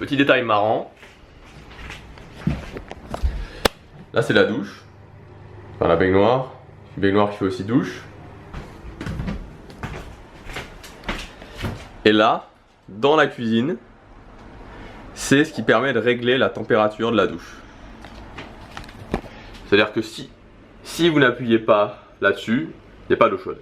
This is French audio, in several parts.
Petit détail marrant. Là c'est la douche. Enfin la baignoire. Une baignoire qui fait aussi douche. Et là, dans la cuisine, c'est ce qui permet de régler la température de la douche. C'est-à-dire que si vous n'appuyez pas là-dessus, il n'y a pas d'eau chaude.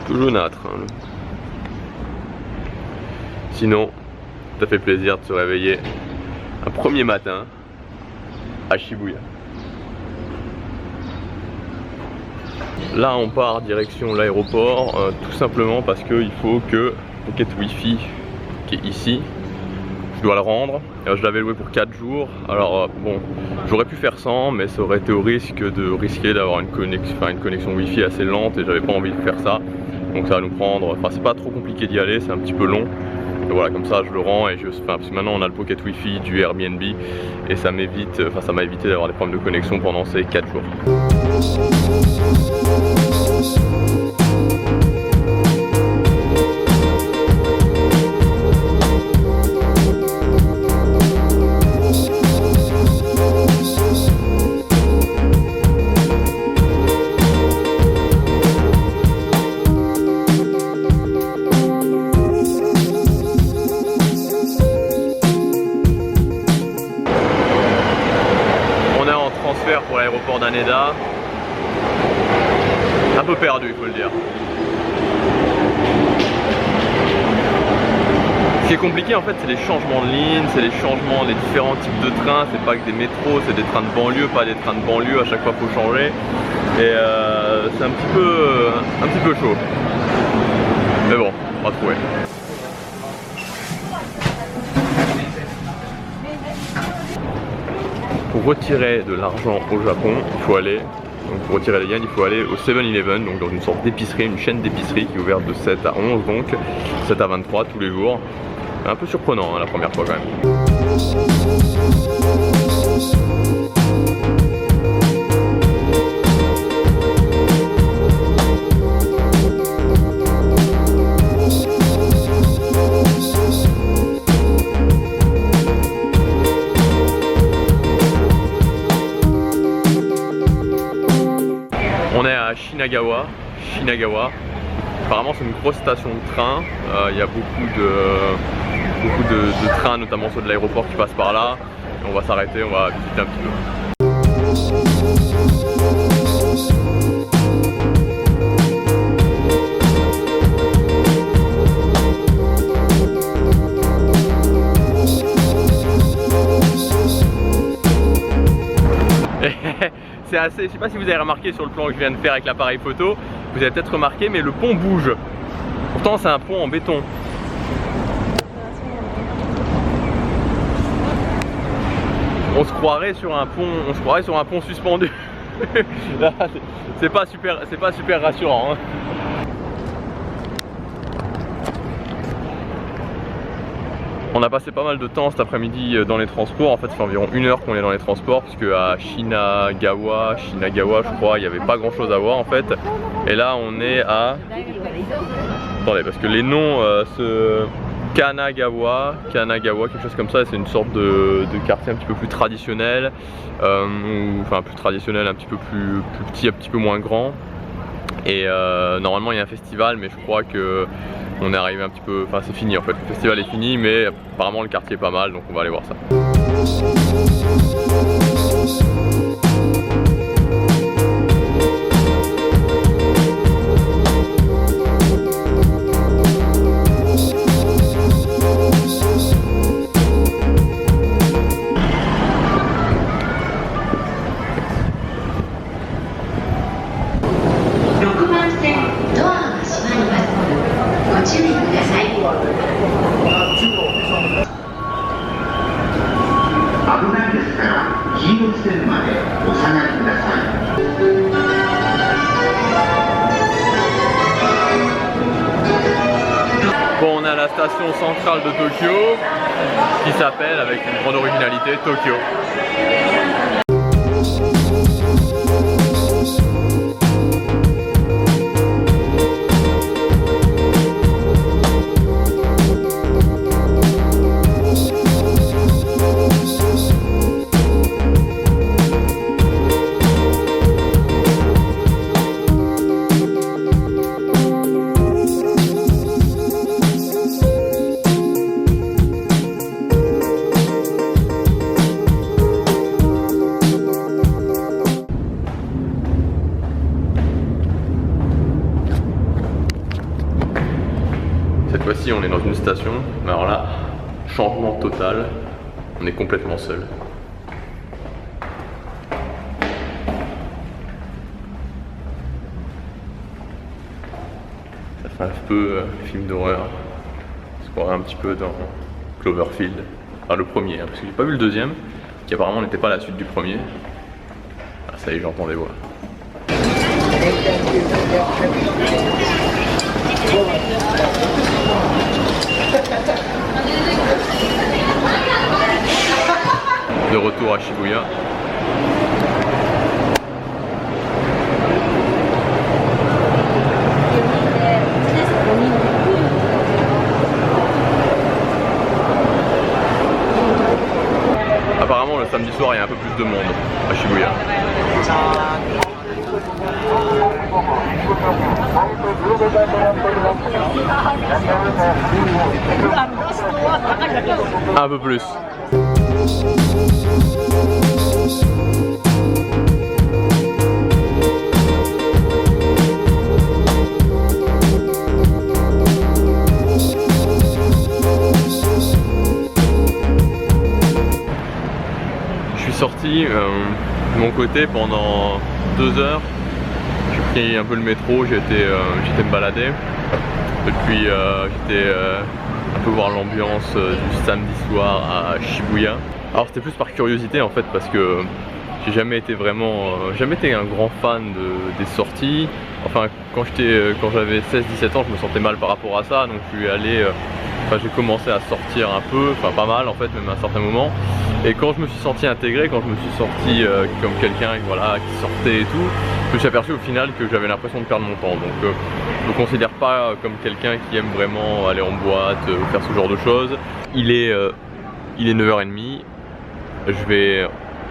Tout jaunâtre. Hein. Sinon, ça fait plaisir de se réveiller un premier matin à Shibuya. Là on part direction l'aéroport tout simplement parce qu'il faut que le Pocket Wi-Fi qui est ici, je dois le rendre. Je l'avais loué pour 4 jours. Alors bon, j'aurais pu faire sans, mais ça aurait été au risque d'avoir une connexion Wi-Fi assez lente et j'avais pas envie de faire ça. Donc ça va nous prendre, enfin c'est pas trop compliqué d'y aller, c'est un petit peu long. Et voilà, comme ça je le rends et parce que maintenant on a le Pocket Wi-Fi du Airbnb et ça m'évite, ça m'a évité d'avoir des problèmes de connexion pendant ces 4 jours. Pour l'aéroport d'Haneda, un peu perdu il faut le dire. Ce qui est compliqué en fait c'est les changements de ligne, c'est les changements des différents types de trains, c'est pas que des métros, c'est des trains de banlieue, pas des trains de banlieue, à chaque fois faut changer et c'est un petit peu chaud. Mais bon, on va trouver. Pour retirer de l'argent au Japon, il faut aller, donc pour retirer les yens, il faut aller au 7-Eleven, donc dans une sorte d'épicerie, une chaîne d'épicerie qui est ouverte de 7 à 11, donc 7 à 23 tous les jours. Un peu surprenant hein, la première fois quand même. On est à Shinagawa. Apparemment c'est une grosse station de train. Il y a beaucoup de trains, notamment ceux de l'aéroport qui passent par là. Et on va s'arrêter, on va visiter un petit peu. C'est assez, je sais pas si vous avez remarqué sur le plan que je viens de faire avec l'appareil photo, vous avez peut-être remarqué mais le pont bouge. Pourtant c'est un pont en béton. On se croirait sur un pont, suspendu. C'est pas super rassurant. Hein. On a passé pas mal de temps cet après-midi dans les transports. En fait, ça fait environ 1 heure qu'on est dans les transports, puisque à Shinagawa, je crois, il n'y avait pas grand-chose à voir en fait. Et là, on est à... Attendez, parce que les noms, Kanagawa, quelque chose comme ça, c'est une sorte de quartier un petit peu plus traditionnel, enfin plus traditionnel, un petit peu plus petit, un petit peu moins grand. Et normalement il y a un festival, mais je crois que on est arrivé un petit peu, enfin c'est fini en fait, le festival est fini, mais apparemment le quartier est pas mal, donc on va aller voir ça. station centrale de Tokyo qui s'appelle, avec une grande originalité, Tokyo. Cette fois-ci on est dans une station, mais alors là, changement total, on est complètement seul. Ça fait un peu film d'horreur, on se croirait un petit peu dans Cloverfield, enfin le premier, hein, parce que j'ai pas vu le deuxième, qui apparemment n'était pas la suite du premier. Ah, ça y est, j'entends des voix. De retour à Shibuya. Apparemment le samedi soir il y a un peu plus de monde à Shibuya. Un peu plus. Je suis sorti de mon côté pendant 2 heures. J'ai pris un peu le métro, j'étais me balader. Et puis j'étais un peu voir l'ambiance du samedi soir à Shibuya. Alors c'était plus par curiosité en fait, parce que j'ai jamais été un grand fan des sorties. Enfin quand j'avais 16-17 ans, je me sentais mal par rapport à ça, donc je suis allé, j'ai commencé à sortir un peu, enfin pas mal en fait, même à un certain moment. Et quand je me suis senti intégré, quand je me suis sorti comme quelqu'un voilà, qui sortait et tout, je me suis aperçu au final que j'avais l'impression de perdre mon temps. Donc je me considère pas comme quelqu'un qui aime vraiment aller en boîte ou faire ce genre de choses. Il est 9h30, je vais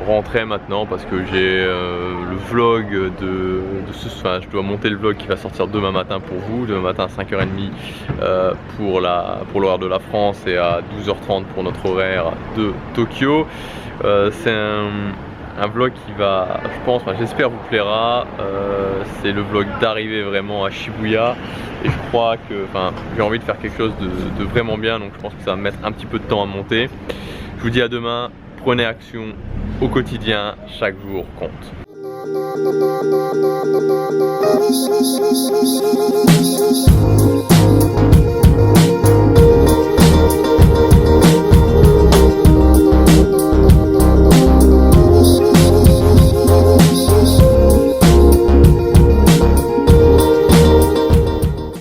rentrer maintenant parce que j'ai le vlog je dois monter le vlog qui va sortir demain matin pour vous, demain matin à 5h30 pour l'horaire de la France et à 12h30 pour notre horaire de Tokyo. C'est un vlog qui va, je pense, j'espère vous plaira. C'est le vlog d'arrivée vraiment à Shibuya et je crois que j'ai envie de faire quelque chose de vraiment bien, donc je pense que ça va me mettre un petit peu de temps à monter. Je vous dis à demain, prenez action au quotidien, chaque jour compte.